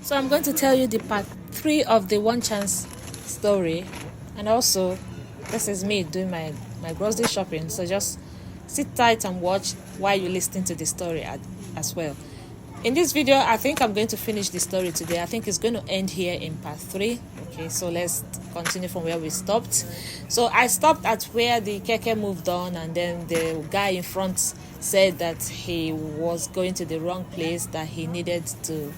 So I'm going to tell you the part 3 of the one chance story, and also this is me doing my grocery shopping, so just sit tight and watch while you listen to the story as well. In this video, I think I'm going to finish the story today. I think it's going to end here in part 3. Okay, so let's continue from where we stopped. So I stopped at where the keke moved on, and then the guy in front said that he was going to the wrong place, that he needed to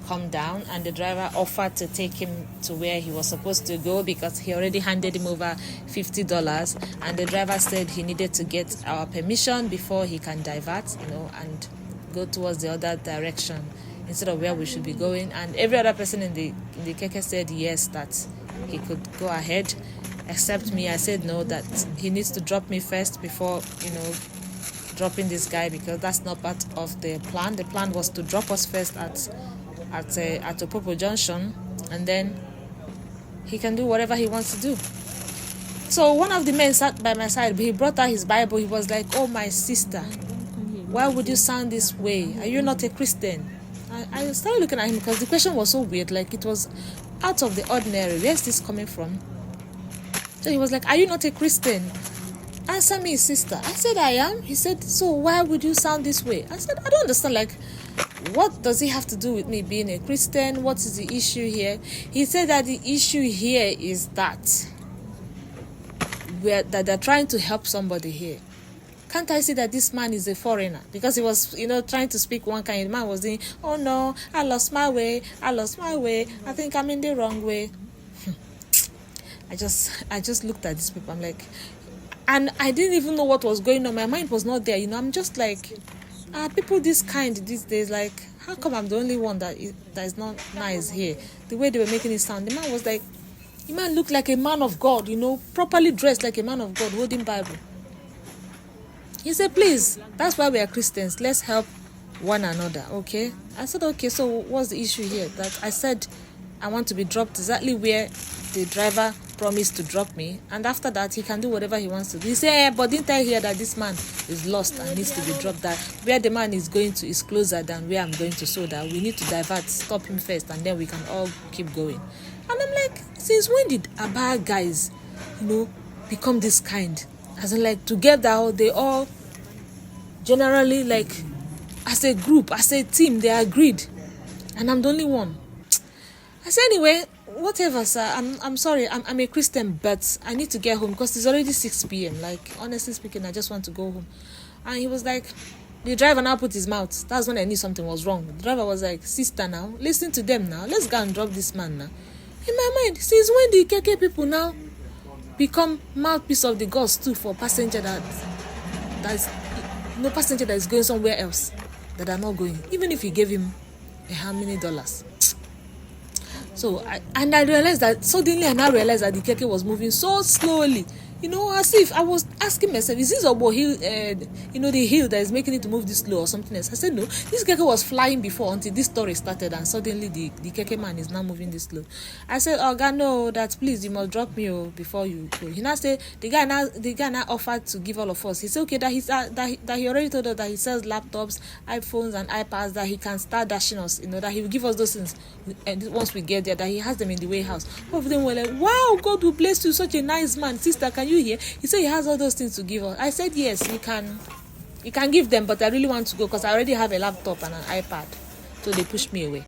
come down, and the driver offered to take him to where he was supposed to go because he already handed him over $50, and the driver said he needed to get our permission before he can divert, and go towards the other direction instead of where we should be going. And every other person in the keke said yes, that he could go ahead, except me. I said no, that he needs to drop me first before dropping this guy, because that's not part of the plan. The plan was to drop us first at Opopo Junction, and then he can do whatever he wants to do. So one of the men sat by my side, but he brought out his Bible. He was like, "Oh, my sister, why would you sound this way? Are you not a Christian?" I started looking at him because the question was so weird, like it was out of the ordinary. Where's this coming from? So he was like, "Are you not a Christian? Answer me, sister." I said, "I am." He said, "So why would you sound this way?" I said, "I don't understand, like, what does it have to do with me being a Christian? What is the issue here?" He said that the issue here is that they're trying to help somebody here. Can't I see that this man is a foreigner? Because he was, trying to speak one kind. The man was saying, "Oh no, I lost my way. I think I'm in the wrong way." I just looked at these people. I'm like, and I didn't even know what was going on. My mind was not there. I'm just like, are people this kind these days? Like, how come I'm the only one that is not nice here? The way they were making it sound. The man was like, the man looked like a man of God, properly dressed like a man of God, holding Bible. He said, "Please, that's why we are Christians. Let's help one another, okay?" I said, "Okay, so what's the issue here?" That I said I want to be dropped exactly where the driver promised to drop me, and after that he can do whatever he wants to do. He said, "But didn't I hear that this man is lost and needs to be dropped? That where the man is going to is closer than where I'm going to, so that we need to divert, stop him first, and then we can all keep going." And I'm like, since when did Aba guys, become this kind? As in, like, together, they all generally, like, as a group, as a team, they agreed, and I'm the only one. I said, "Anyway, whatever, sir. I'm sorry. I'm a Christian, but I need to get home because it's already 6 p.m. Like, honestly speaking, I just want to go home." And he was like, the driver now put his mouth. That's when I knew something was wrong. The driver was like, "Sister, now listen to them. Now let's go and drop this man now." In my mind, since when the KK people now become mouthpiece of the gods too for passenger that's no passenger that is going somewhere else that are not going, even if you gave him how many dollars? So I realized that suddenly. I now realized that the keke was moving so slowly, as if I was asking myself, is this Obo hill, the hill that is making it to move this slow or something else? I said no, this keke was flying before until this story started, and suddenly the keke man is now moving this slow. I said, "Oh God, no, that please, you must drop me before you go." He now said the guy now offered to give all of us. He said okay, that he already told us that he sells laptops, iPhones and iPads, that he can start dashing us, that he will give us those things, and once we get there, that he has them in the warehouse. All of them were like, "Wow, God will bless you, such a nice man. Sister, can you hear?" He said he has all those things to give us. I said yes, you can give them, but I really want to go because I already have a laptop and an iPad. So they pushed me away.